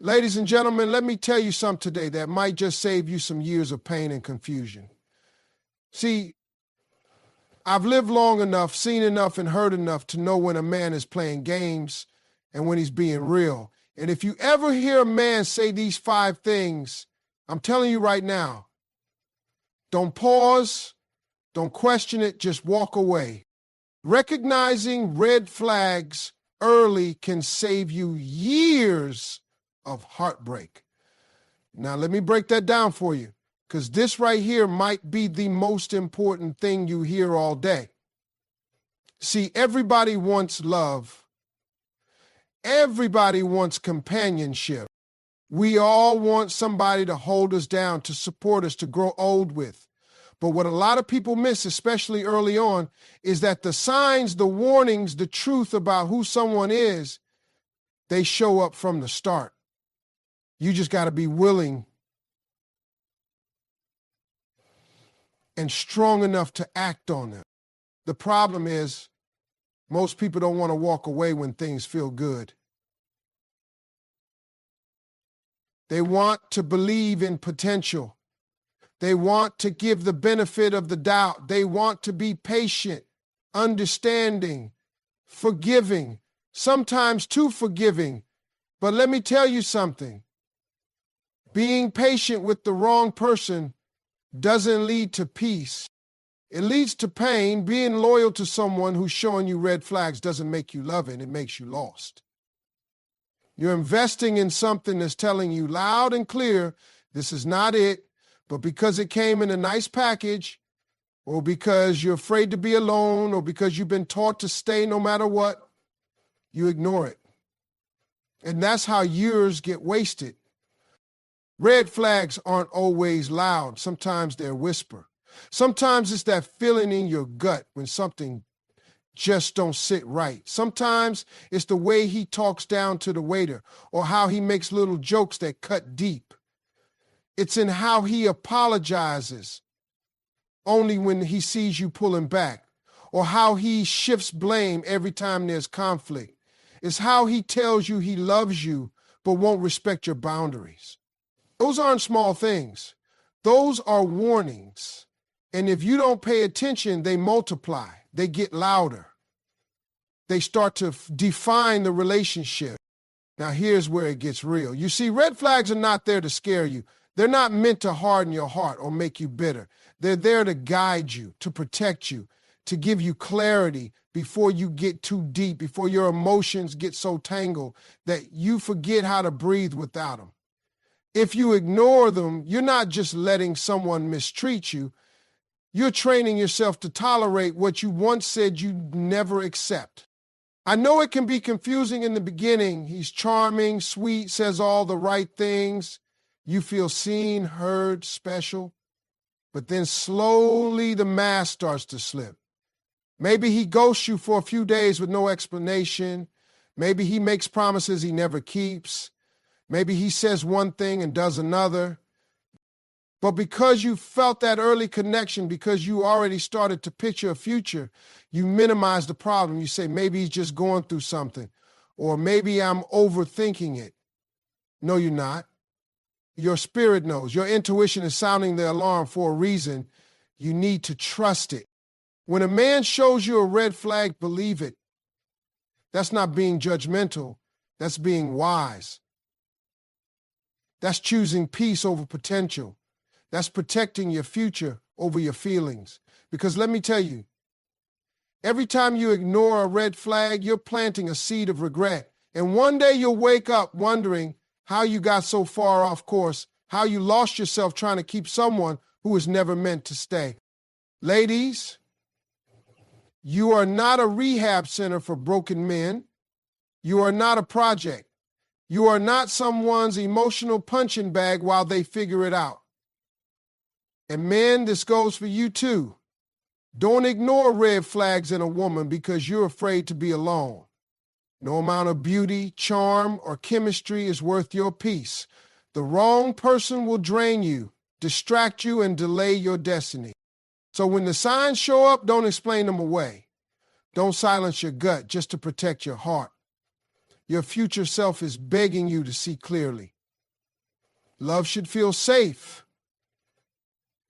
Ladies and gentlemen, let me tell you something today that might just save you some years of pain and confusion. See, I've lived long enough, seen enough, and heard enough to know when a man is playing games and when he's being real. And if you ever hear a man say these 5 things, I'm telling you right now, don't pause, don't question it, just walk away. Recognizing red flags early can save you years of heartbreak. Now, let me break that down for you, because this right here might be the most important thing you hear all day. See, everybody wants love. Everybody wants companionship. We all want somebody to hold us down, to support us, to grow old with. But what a lot of people miss, especially early on, is that the signs, the warnings, the truth about who someone is, they show up from the start. You just got to be willing and strong enough to act on them. The problem is most people don't want to walk away when things feel good. They want to believe in potential. They want to give the benefit of the doubt. They want to be patient, understanding, forgiving, sometimes too forgiving. But let me tell you something. Being patient with the wrong person doesn't lead to peace. It leads to pain. Being loyal to someone who's showing you red flags doesn't make you love it. It makes you lost. You're investing in something that's telling you loud and clear, this is not it, but because it came in a nice package, or because you're afraid to be alone, or because you've been taught to stay no matter what, you ignore it. And that's how years get wasted. Red flags aren't always loud. Sometimes they're whisper. Sometimes it's that feeling in your gut when something just don't sit right. Sometimes it's the way he talks down to the waiter, or how he makes little jokes that cut deep. It's in how he apologizes only when he sees you pulling back, or how he shifts blame every time there's conflict. It's how he tells you he loves you but won't respect your boundaries. Those aren't small things. Those are warnings. And if you don't pay attention, they multiply. They get louder. They start to define the relationship. Now, here's where it gets real. You see, red flags are not there to scare you. They're not meant to harden your heart or make you bitter. They're there to guide you, to protect you, to give you clarity before you get too deep, before your emotions get so tangled that you forget how to breathe without them. If you ignore them, you're not just letting someone mistreat you. You're training yourself to tolerate what you once said you'd never accept. I know it can be confusing in the beginning. He's charming, sweet, says all the right things. You feel seen, heard, special. But then slowly the mask starts to slip. Maybe he ghosts you for a few days with no explanation. Maybe he makes promises he never keeps. Maybe he says one thing and does another. But because you felt that early connection, because you already started to picture a future, you minimize the problem. You say, maybe he's just going through something, or maybe I'm overthinking it. No, you're not. Your spirit knows. Your intuition is sounding the alarm for a reason. You need to trust it. When a man shows you a red flag, believe it. That's not being judgmental. That's being wise. That's choosing peace over potential. That's protecting your future over your feelings. Because let me tell you, every time you ignore a red flag, you're planting a seed of regret. And one day you'll wake up wondering how you got so far off course, how you lost yourself trying to keep someone who was never meant to stay. Ladies, you are not a rehab center for broken men. You are not a project. You are not someone's emotional punching bag while they figure it out. And men, this goes for you too. Don't ignore red flags in a woman because you're afraid to be alone. No amount of beauty, charm, or chemistry is worth your peace. The wrong person will drain you, distract you, and delay your destiny. So when the signs show up, don't explain them away. Don't silence your gut just to protect your heart. Your future self is begging you to see clearly. Love should feel safe.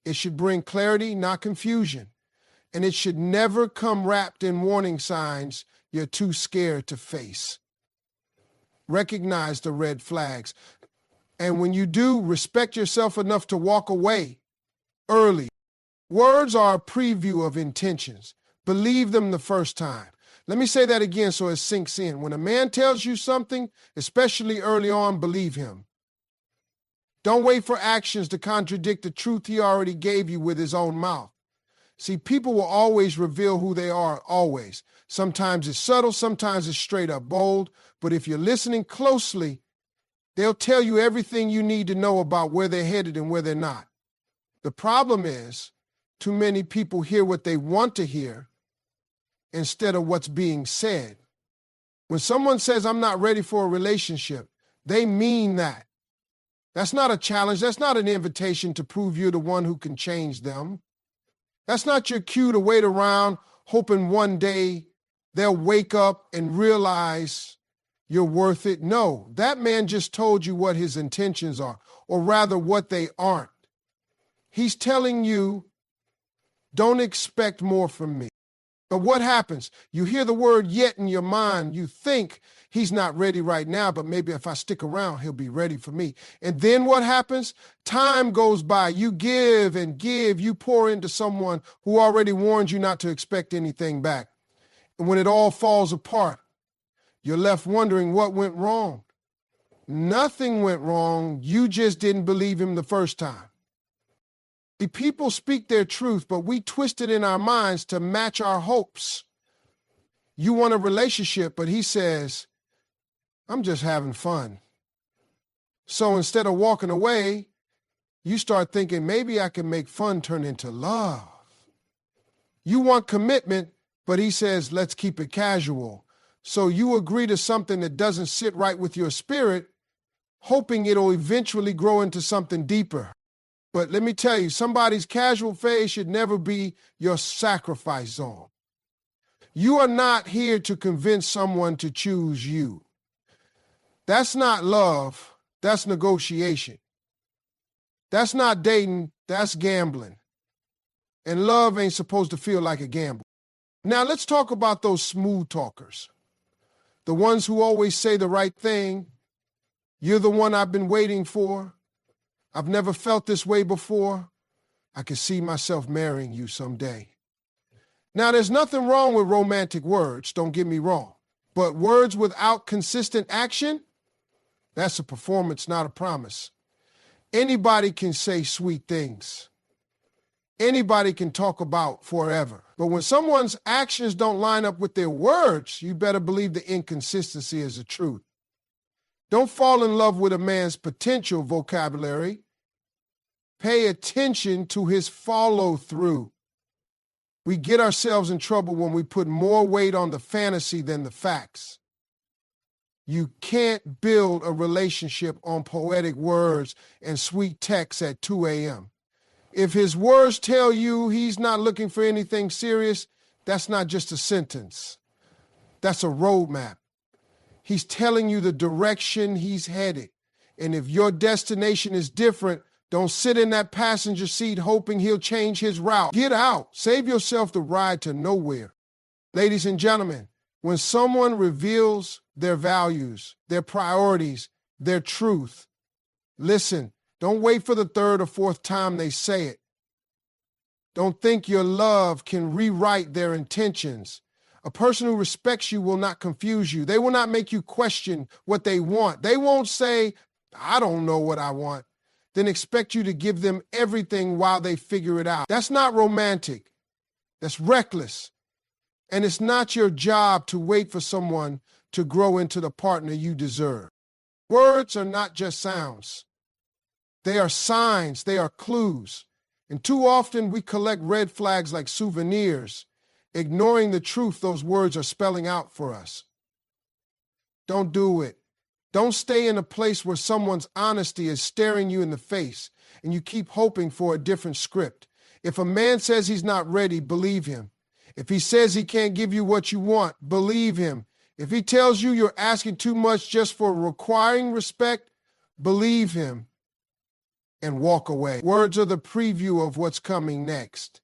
It should bring clarity, not confusion. And it should never come wrapped in warning signs you're too scared to face. Recognize the red flags. And when you do, respect yourself enough to walk away early. Words are a preview of intentions. Believe them the first time. Let me say that again so it sinks in. When a man tells you something, especially early on, believe him. Don't wait for actions to contradict the truth he already gave you with his own mouth. See, people will always reveal who they are, always. Sometimes it's subtle, sometimes it's straight up bold. But if you're listening closely, they'll tell you everything you need to know about where they're headed and where they're not. The problem is, too many people hear what they want to hear instead of what's being said. When someone says, I'm not ready for a relationship, they mean that. That's not a challenge. That's not an invitation to prove you're the one who can change them. That's not your cue to wait around hoping one day they'll wake up and realize you're worth it. No, that man just told you what his intentions are, or rather what they aren't. He's telling you, don't expect more from me. But what happens? You hear the word yet in your mind. You think he's not ready right now, but maybe if I stick around, he'll be ready for me. And then what happens? Time goes by. You give and give. You pour into someone who already warned you not to expect anything back. And when it all falls apart, you're left wondering what went wrong. Nothing went wrong. You just didn't believe him the first time. The people speak their truth, but we twist it in our minds to match our hopes. You want a relationship, but he says, I'm just having fun. So instead of walking away, you start thinking, maybe I can make fun turn into love. You want commitment, but he says, let's keep it casual. So you agree to something that doesn't sit right with your spirit, hoping it'll eventually grow into something deeper. But let me tell you, somebody's casual phase should never be your sacrifice zone. You are not here to convince someone to choose you. That's not love. That's negotiation. That's not dating. That's gambling. And love ain't supposed to feel like a gamble. Now let's talk about those smooth talkers. The ones who always say the right thing. You're the one I've been waiting for. I've never felt this way before. I can see myself marrying you someday. Now, there's nothing wrong with romantic words, don't get me wrong. But words without consistent action, that's a performance, not a promise. Anybody can say sweet things. Anybody can talk about forever. But when someone's actions don't line up with their words, you better believe the inconsistency is the truth. Don't fall in love with a man's potential vocabulary. Pay attention to his follow-through. We get ourselves in trouble when we put more weight on the fantasy than the facts. You can't build a relationship on poetic words and sweet texts at 2 a.m. If his words tell you he's not looking for anything serious, that's not just a sentence. That's a roadmap. He's telling you the direction he's headed. And if your destination is different, don't sit in that passenger seat hoping he'll change his route. Get out. Save yourself the ride to nowhere. Ladies and gentlemen, when someone reveals their values, their priorities, their truth, listen, don't wait for the third or fourth time they say it. Don't think your love can rewrite their intentions. A person who respects you will not confuse you. They will not make you question what they want. They won't say, I don't know what I want, then expect you to give them everything while they figure it out. That's not romantic. That's reckless. And it's not your job to wait for someone to grow into the partner you deserve. Words are not just sounds. They are signs. They are clues. And too often we collect red flags like souvenirs, ignoring the truth those words are spelling out for us. Don't do it. Don't stay in a place where someone's honesty is staring you in the face and you keep hoping for a different script. If a man says he's not ready, believe him. If he says he can't give you what you want, believe him. If he tells you you're asking too much just for requiring respect, believe him and walk away. Words are the preview of what's coming next.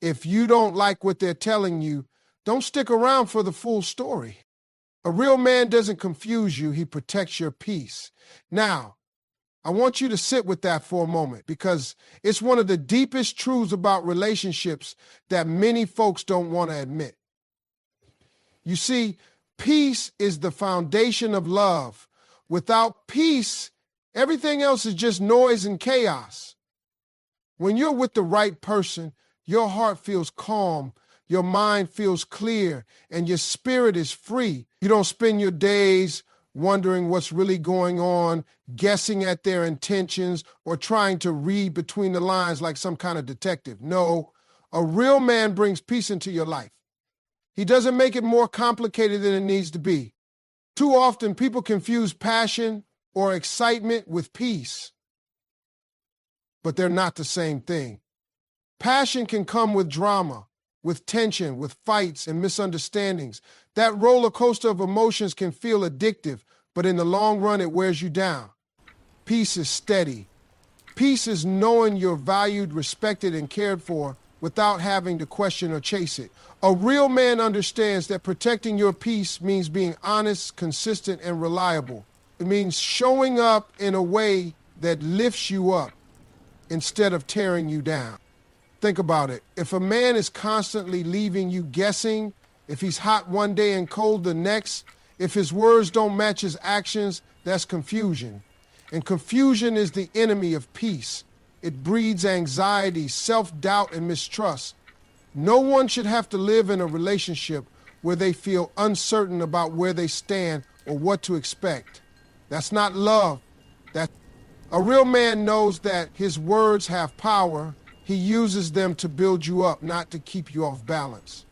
If you don't like what they're telling you, don't stick around for the full story. A real man doesn't confuse you, he protects your peace. Now, I want you to sit with that for a moment because it's one of the deepest truths about relationships that many folks don't want to admit. You see, peace is the foundation of love. Without peace, everything else is just noise and chaos. When you're with the right person, your heart feels calm, your mind feels clear, and your spirit is free. You don't spend your days wondering what's really going on, guessing at their intentions, or trying to read between the lines like some kind of detective. No, a real man brings peace into your life. He doesn't make it more complicated than it needs to be. Too often, people confuse passion or excitement with peace, but they're not the same thing. Passion can come with drama, with tension, with fights and misunderstandings. That roller coaster of emotions can feel addictive, but in the long run, it wears you down. Peace is steady. Peace is knowing you're valued, respected, and cared for without having to question or chase it. A real man understands that protecting your peace means being honest, consistent, and reliable. It means showing up in a way that lifts you up instead of tearing you down. Think about it. If a man is constantly leaving you guessing, if he's hot one day and cold the next, if his words don't match his actions, that's confusion. And confusion is the enemy of peace. It breeds anxiety, self-doubt, and mistrust. No one should have to live in a relationship where they feel uncertain about where they stand or what to expect. That's not love. A real man knows that his words have power. He uses them to build you up, not to keep you off balance.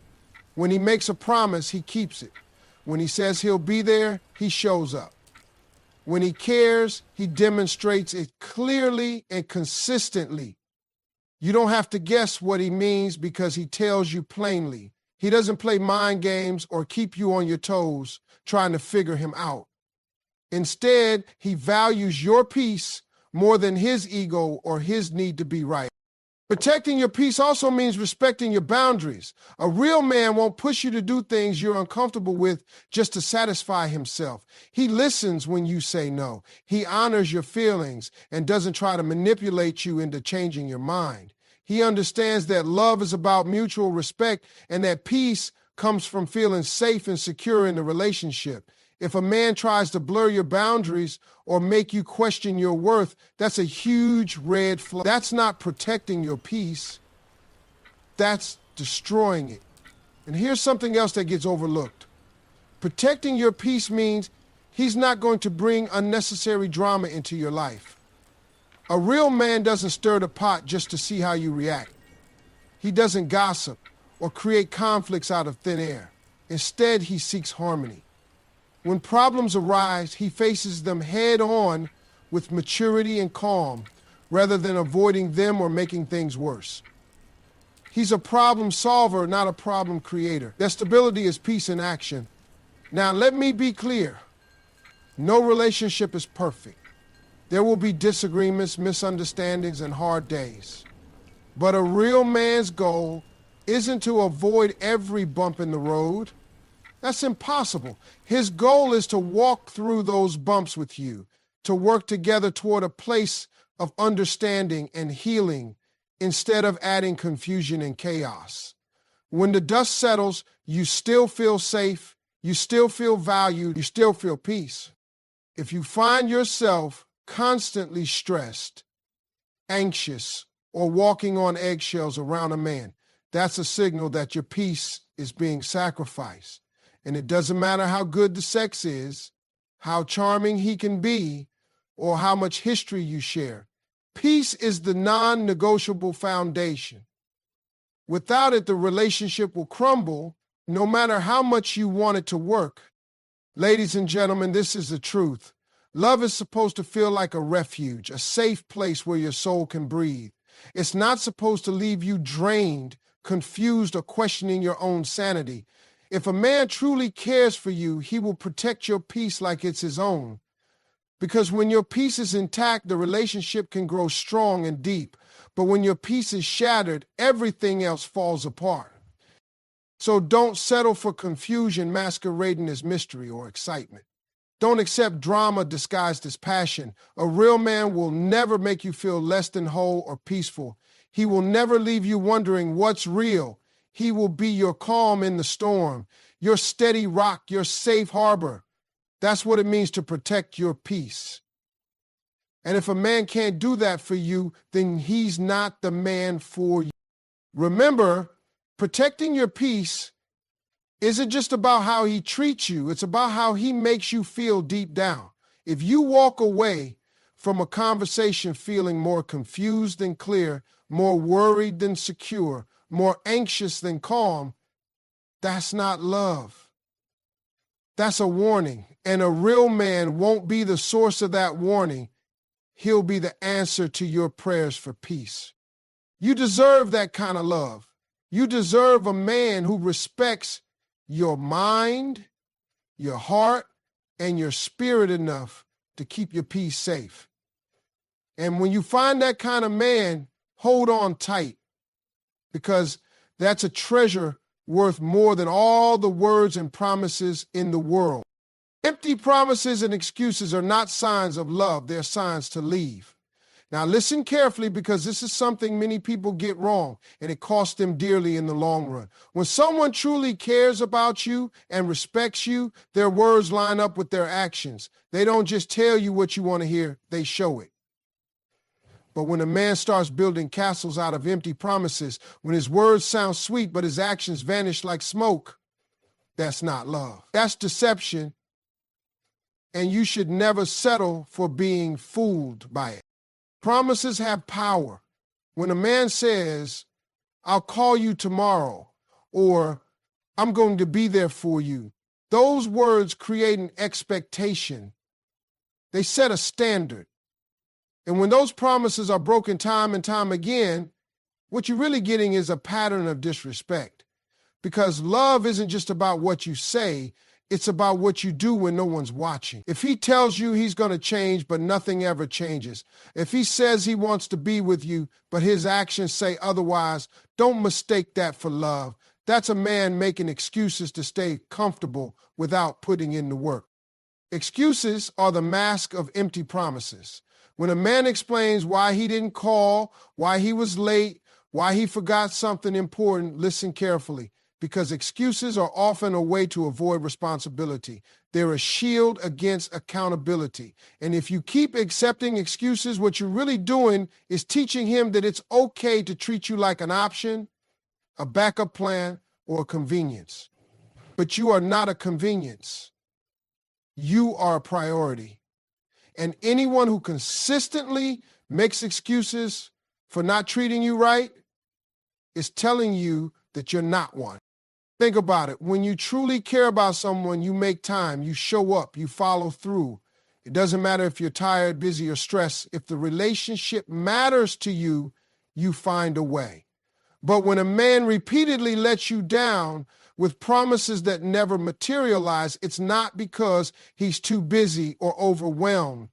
When he makes a promise, he keeps it. When he says he'll be there, he shows up. When he cares, he demonstrates it clearly and consistently. You don't have to guess what he means because he tells you plainly. He doesn't play mind games or keep you on your toes trying to figure him out. Instead, he values your peace more than his ego or his need to be right. Protecting your peace also means respecting your boundaries. A real man won't push you to do things you're uncomfortable with just to satisfy himself. He listens when you say no. He honors your feelings and doesn't try to manipulate you into changing your mind. He understands that love is about mutual respect and that peace comes from feeling safe and secure in the relationship. If a man tries to blur your boundaries or make you question your worth, that's a huge red flag. That's not protecting your peace. That's destroying it. And here's something else that gets overlooked. Protecting your peace means he's not going to bring unnecessary drama into your life. A real man doesn't stir the pot just to see how you react. He doesn't gossip or create conflicts out of thin air. Instead, he seeks harmony. When problems arise, he faces them head on with maturity and calm, rather than avoiding them or making things worse. He's a problem solver, not a problem creator. That stability is peace in action. Now, let me be clear. No relationship is perfect. There will be disagreements, misunderstandings, and hard days. But a real man's goal isn't to avoid every bump in the road. That's impossible. His goal is to walk through those bumps with you, to work together toward a place of understanding and healing instead of adding confusion and chaos. When the dust settles, you still feel safe, you still feel valued, you still feel peace. If you find yourself constantly stressed, anxious, or walking on eggshells around a man, that's a signal that your peace is being sacrificed. And it doesn't matter how good the sex is, how charming he can be, or how much history you share. Peace is the non-negotiable foundation. Without it, the relationship will crumble, no matter how much you want it to work. Ladies and gentlemen, this is the truth. Love is supposed to feel like a refuge, a safe place where your soul can breathe. It's not supposed to leave you drained, confused, or questioning your own sanity. If a man truly cares for you, he will protect your peace like it's his own. Because when your peace is intact, the relationship can grow strong and deep. But when your peace is shattered, everything else falls apart. So don't settle for confusion masquerading as mystery or excitement. Don't accept drama disguised as passion. A real man will never make you feel less than whole or peaceful. He will never leave you wondering what's real. He will be your calm in the storm, your steady rock, your safe harbor. That's what it means to protect your peace. And if a man can't do that for you, then he's not the man for you. Remember, protecting your peace isn't just about how he treats you. It's about how he makes you feel deep down. If you walk away from a conversation feeling more confused than clear, more worried than secure, more anxious than calm, that's not love. That's a warning. And a real man won't be the source of that warning. He'll be the answer to your prayers for peace. You deserve that kind of love. You deserve a man who respects your mind, your heart, and your spirit enough to keep your peace safe. And when you find that kind of man, hold on tight, because that's a treasure worth more than all the words and promises in the world. Empty promises and excuses are not signs of love. They're signs to leave. Now listen carefully, because this is something many people get wrong, and it costs them dearly in the long run. When someone truly cares about you and respects you, their words line up with their actions. They don't just tell you what you want to hear, they show it. But when a man starts building castles out of empty promises, when his words sound sweet but his actions vanish like smoke, that's not love. That's deception, and you should never settle for being fooled by it. Promises have power. When a man says, "I'll call you tomorrow," or "I'm going to be there for you," those words create an expectation. They set a standard. And when those promises are broken time and time again, what you're really getting is a pattern of disrespect. Because love isn't just about what you say, it's about what you do when no one's watching. If he tells you he's going to change, but nothing ever changes. If he says he wants to be with you, but his actions say otherwise, don't mistake that for love. That's a man making excuses to stay comfortable without putting in the work. Excuses are the mask of empty promises. When a man explains why he didn't call, why he was late, why he forgot something important, listen carefully, because excuses are often a way to avoid responsibility. They're a shield against accountability. And if you keep accepting excuses, what you're really doing is teaching him that it's okay to treat you like an option, a backup plan, or a convenience. But you are not a convenience. You are a priority. And anyone who consistently makes excuses for not treating you right is telling you that you're not one. Think about it. When you truly care about someone, you make time, you show up, you follow through. It doesn't matter if you're tired, busy, or stressed. If the relationship matters to you, you find a way. But when a man repeatedly lets you down with promises that never materialize, it's not because he's too busy or overwhelmed.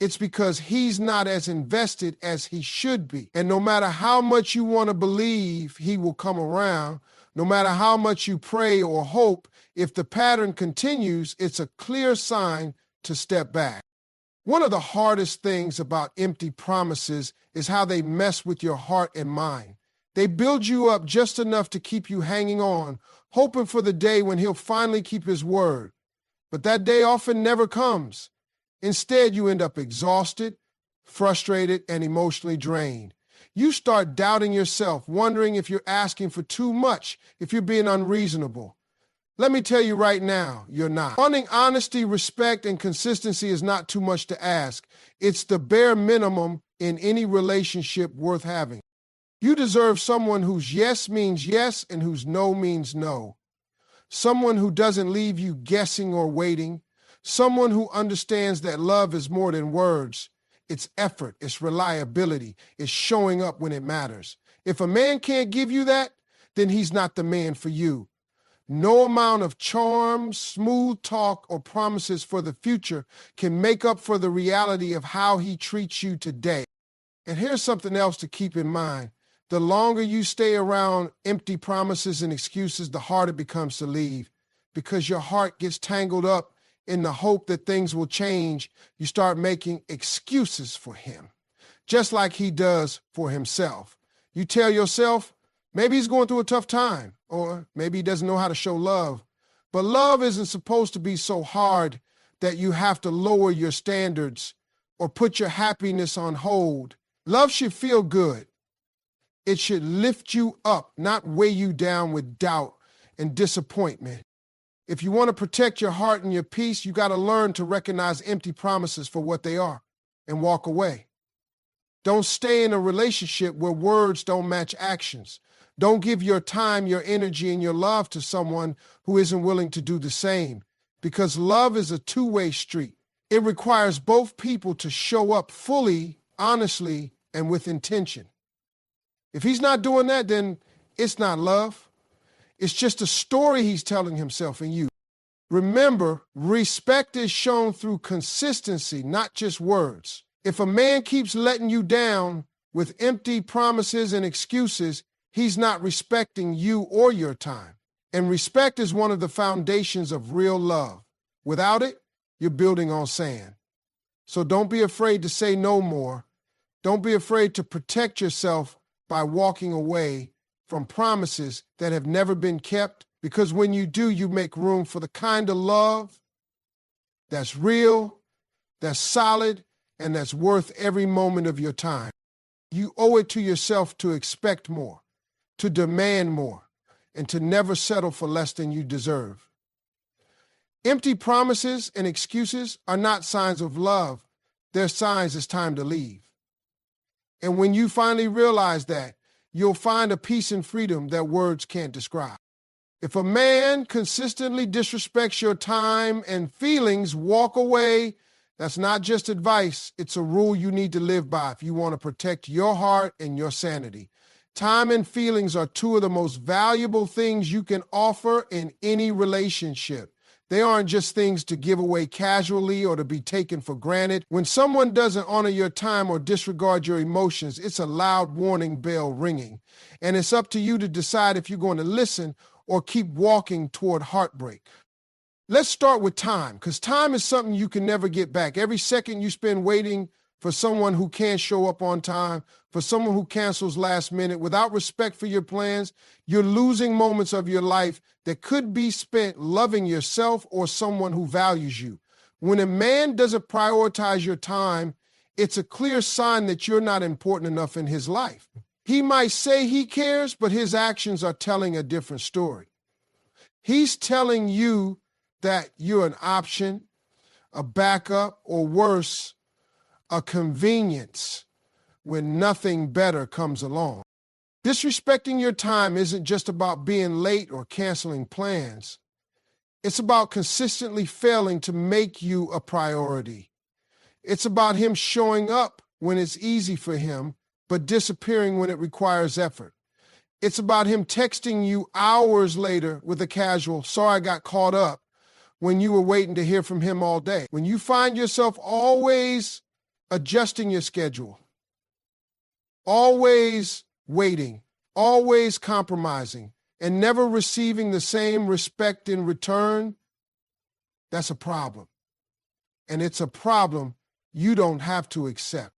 It's because he's not as invested as he should be. And no matter how much you want to believe he will come around, no matter how much you pray or hope, if the pattern continues, it's a clear sign to step back. One of the hardest things about empty promises is how they mess with your heart and mind. They build you up just enough to keep you hanging on, hoping for the day when he'll finally keep his word. But that day often never comes. Instead, you end up exhausted, frustrated, and emotionally drained. You start doubting yourself, wondering if you're asking for too much, if you're being unreasonable. Let me tell you right now, you're not. Wanting honesty, respect, and consistency is not too much to ask. It's the bare minimum in any relationship worth having. You deserve someone whose yes means yes and whose no means no. Someone who doesn't leave you guessing or waiting. Someone who understands that love is more than words. It's effort, it's reliability, it's showing up when it matters. If a man can't give you that, then he's not the man for you. No amount of charm, smooth talk, or promises for the future can make up for the reality of how he treats you today. And here's something else to keep in mind. The longer you stay around empty promises and excuses, the harder it becomes to leave, because your heart gets tangled up in the hope that things will change. You start making excuses for him, just like he does for himself. You tell yourself, maybe he's going through a tough time, or maybe he doesn't know how to show love. But love isn't supposed to be so hard that you have to lower your standards or put your happiness on hold. Love should feel good. It should lift you up, not weigh you down with doubt and disappointment. If you want to protect your heart and your peace, you got to learn to recognize empty promises for what they are and walk away. Don't stay in a relationship where words don't match actions. Don't give your time, your energy, and your love to someone who isn't willing to do the same, because love is a two-way street. It requires both people to show up fully, honestly, and with intention. If he's not doing that, then it's not love. It's just a story he's telling himself and you. Remember, respect is shown through consistency, not just words. If a man keeps letting you down with empty promises and excuses, he's not respecting you or your time. And respect is one of the foundations of real love. Without it, you're building on sand. So don't be afraid to say no more. Don't be afraid to protect yourself by walking away from promises that have never been kept, because when you do, you make room for the kind of love that's real, that's solid, and that's worth every moment of your time. You owe it to yourself to expect more, to demand more, and to never settle for less than you deserve. Empty promises and excuses are not signs of love. They're signs it's time to leave. And when you finally realize that, you'll find a peace and freedom that words can't describe. If a man consistently disrespects your time and feelings, walk away. That's not just advice. It's a rule you need to live by if you want to protect your heart and your sanity. Time and feelings are two of the most valuable things you can offer in any relationship. They aren't just things to give away casually or to be taken for granted. When someone doesn't honor your time or disregard your emotions, it's a loud warning bell ringing. And it's up to you to decide if you're going to listen or keep walking toward heartbreak. Let's start with time, because time is something you can never get back. Every second you spend waiting for someone who can't show up on time, for someone who cancels last minute, without respect for your plans, you're losing moments of your life that could be spent loving yourself or someone who values you. When a man doesn't prioritize your time, it's a clear sign that you're not important enough in his life. He might say he cares, but his actions are telling a different story. He's telling you that you're an option, a backup, or worse, a convenience when nothing better comes along. Disrespecting your time isn't just about being late or canceling plans. It's about consistently failing to make you a priority. It's about him showing up when it's easy for him, but disappearing when it requires effort. It's about him texting you hours later with a casual, "Sorry I got caught up," when you were waiting to hear from him all day. When you find yourself always adjusting your schedule, always waiting, always compromising, and never receiving the same respect in return, that's a problem. And it's a problem you don't have to accept.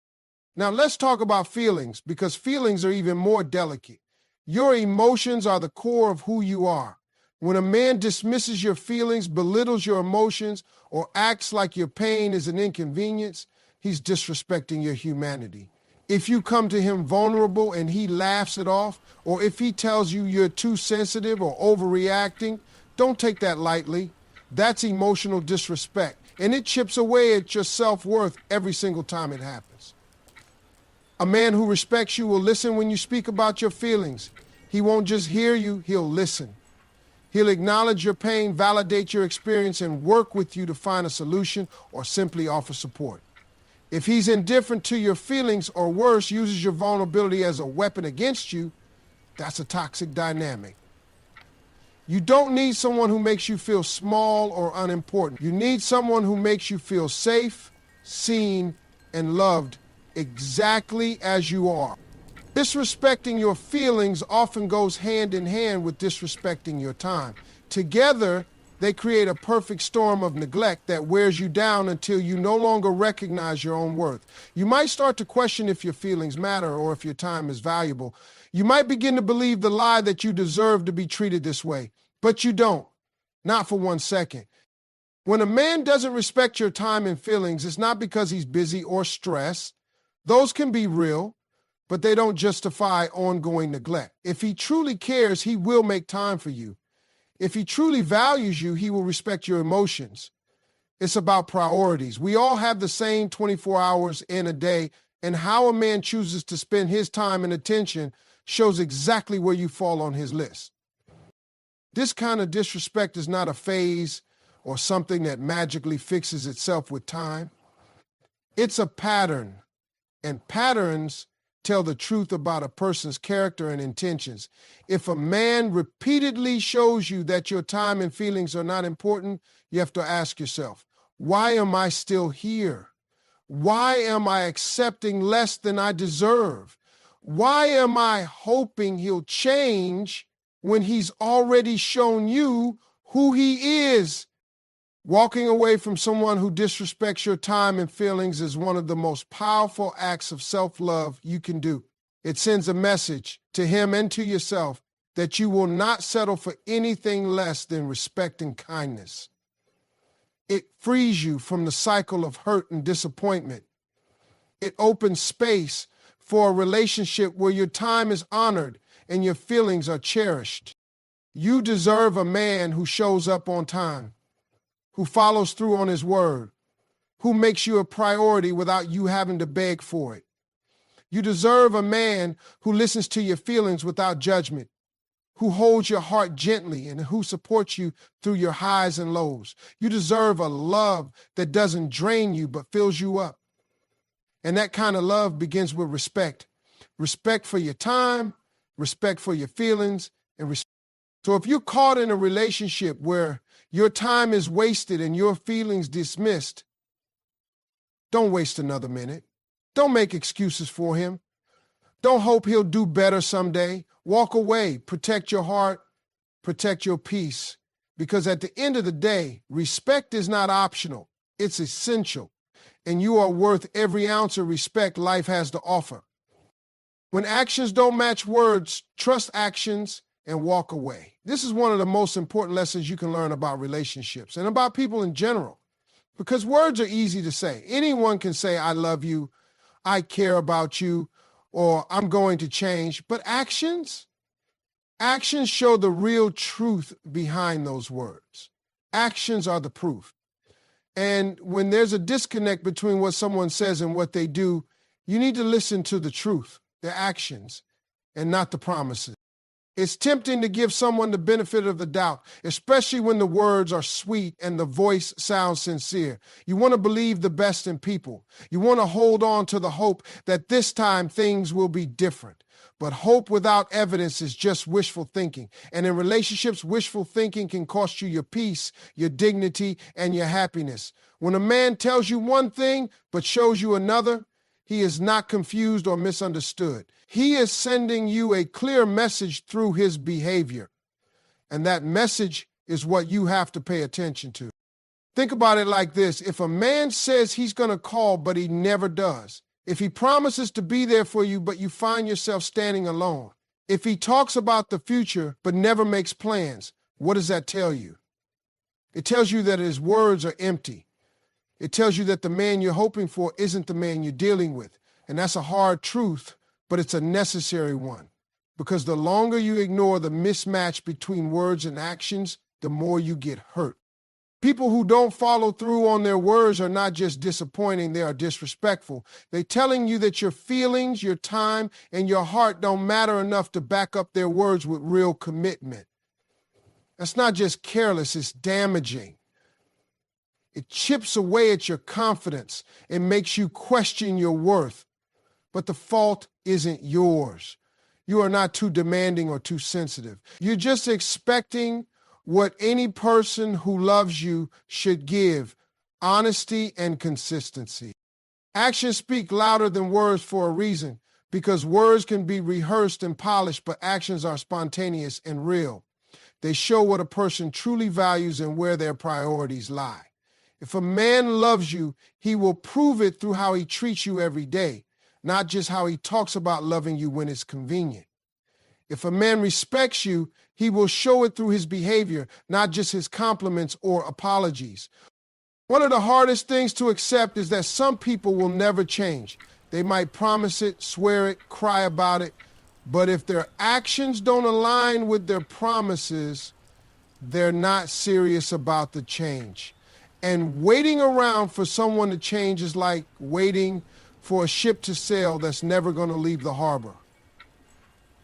Now let's talk about feelings, because feelings are even more delicate. Your emotions are the core of who you are. When a man dismisses your feelings, belittles your emotions, or acts like your pain is an inconvenience, he's disrespecting your humanity. If you come to him vulnerable and he laughs it off, or if he tells you you're too sensitive or overreacting, don't take that lightly. That's emotional disrespect, and it chips away at your self-worth every single time it happens. A man who respects you will listen when you speak about your feelings. He won't just hear you, he'll listen. He'll acknowledge your pain, validate your experience, and work with you to find a solution or simply offer support. If he's indifferent to your feelings, or worse, uses your vulnerability as a weapon against you, that's a toxic dynamic. You don't need someone who makes you feel small or unimportant. You need someone who makes you feel safe, seen, and loved exactly as you are. Disrespecting your feelings often goes hand in hand with disrespecting your time. Together, they create a perfect storm of neglect that wears you down until you no longer recognize your own worth. You might start to question if your feelings matter or if your time is valuable. You might begin to believe the lie that you deserve to be treated this way, but you don't. Not for 1 second. When a man doesn't respect your time and feelings, it's not because he's busy or stressed. Those can be real, but they don't justify ongoing neglect. If he truly cares, he will make time for you. If he truly values you, he will respect your emotions. It's about priorities. We all have the same 24 hours in a day, and how a man chooses to spend his time and attention shows exactly where you fall on his list. This kind of disrespect is not a phase or something that magically fixes itself with time. It's a pattern, and patterns tell the truth about a person's character and intentions. If a man repeatedly shows you that your time and feelings are not important, you have to ask yourself, why am I still here? Why am I accepting less than I deserve? Why am I hoping he'll change when he's already shown you who he is? Walking away from someone who disrespects your time and feelings is one of the most powerful acts of self-love you can do. It sends a message to him and to yourself that you will not settle for anything less than respect and kindness. It frees you from the cycle of hurt and disappointment. It opens space for a relationship where your time is honored and your feelings are cherished. You deserve a man who shows up on time, who follows through on his word, who makes you a priority without you having to beg for it. You deserve a man who listens to your feelings without judgment, who holds your heart gently and who supports you through your highs and lows. You deserve a love that doesn't drain you but fills you up. And that kind of love begins with respect. Respect for your time, respect for your feelings, and respect. So if you're caught in a relationship where your time is wasted and your feelings dismissed, don't waste another minute. Don't make excuses for him. Don't hope he'll do better someday. Walk away. Protect your heart. Protect your peace. Because at the end of the day, respect is not optional. It's essential. And you are worth every ounce of respect life has to offer. When actions don't match words, trust actions and walk away. This is one of the most important lessons you can learn about relationships and about people in general. Because words are easy to say. Anyone can say, I love you, I care about you, or I'm going to change. But actions show the real truth behind those words. Actions are the proof. And when there's a disconnect between what someone says and what they do, you need to listen to the truth, the actions, and not the promises. It's tempting to give someone the benefit of the doubt, especially when the words are sweet and the voice sounds sincere. You want to believe the best in people. You want to hold on to the hope that this time things will be different. But hope without evidence is just wishful thinking. And in relationships, wishful thinking can cost you your peace, your dignity, and your happiness. When a man tells you one thing but shows you another, he is not confused or misunderstood. He is sending you a clear message through his behavior. And that message is what you have to pay attention to. Think about it like this. If a man says he's going to call, but he never does, if he promises to be there for you, but you find yourself standing alone, if he talks about the future, but never makes plans, what does that tell you? It tells you that his words are empty. It tells you that the man you're hoping for isn't the man you're dealing with. And that's a hard truth, but it's a necessary one. Because the longer you ignore the mismatch between words and actions, the more you get hurt. People who don't follow through on their words are not just disappointing, they are disrespectful. They're telling you that your feelings, your time, and your heart don't matter enough to back up their words with real commitment. That's not just careless, it's damaging. It chips away at your confidence and makes you question your worth. But the fault isn't yours. You are not too demanding or too sensitive. You're just expecting what any person who loves you should give: honesty and consistency. Actions speak louder than words for a reason, because words can be rehearsed and polished, but actions are spontaneous and real. They show what a person truly values and where their priorities lie. If a man loves you, he will prove it through how he treats you every day, not just how he talks about loving you when it's convenient. If a man respects you, he will show it through his behavior, not just his compliments or apologies. One of the hardest things to accept is that some people will never change. They might promise it, swear it, cry about it, but if their actions don't align with their promises, they're not serious about the change. And waiting around for someone to change is like waiting for a ship to sail that's never going to leave the harbor.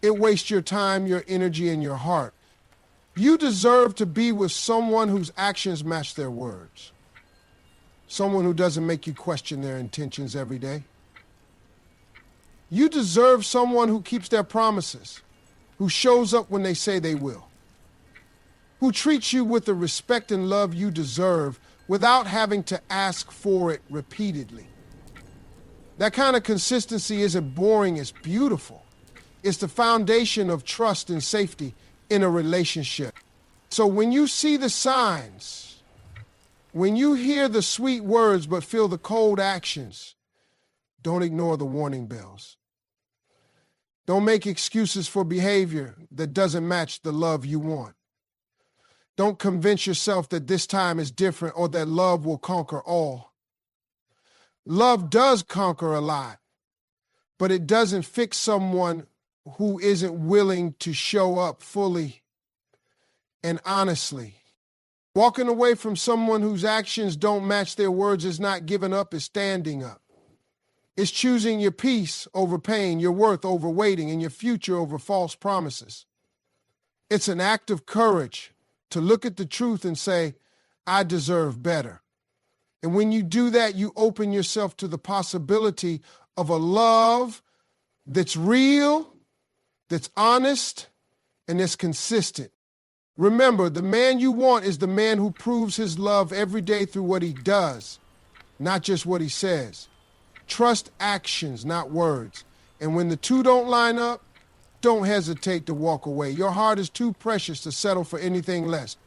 It wastes your time, your energy, and your heart. You deserve to be with someone whose actions match their words. Someone who doesn't make you question their intentions every day. You deserve someone who keeps their promises, who shows up when they say they will, who treats you with the respect and love you deserve without having to ask for it repeatedly. That kind of consistency isn't boring, it's beautiful. It's the foundation of trust and safety in a relationship. So when you see the signs, when you hear the sweet words but feel the cold actions, don't ignore the warning bells. Don't make excuses for behavior that doesn't match the love you want. Don't convince yourself that this time is different or that love will conquer all. Love does conquer a lot, but it doesn't fix someone who isn't willing to show up fully and honestly. Walking away from someone whose actions don't match their words is not giving up, it's standing up. It's choosing your peace over pain, your worth over waiting, and your future over false promises. It's an act of courage to look at the truth and say, I deserve better. And when you do that, you open yourself to the possibility of a love that's real, that's honest, and that's consistent. Remember, the man you want is the man who proves his love every day through what he does, not just what he says. Trust actions, not words. And when the two don't line up, don't hesitate to walk away. Your heart is too precious to settle for anything less.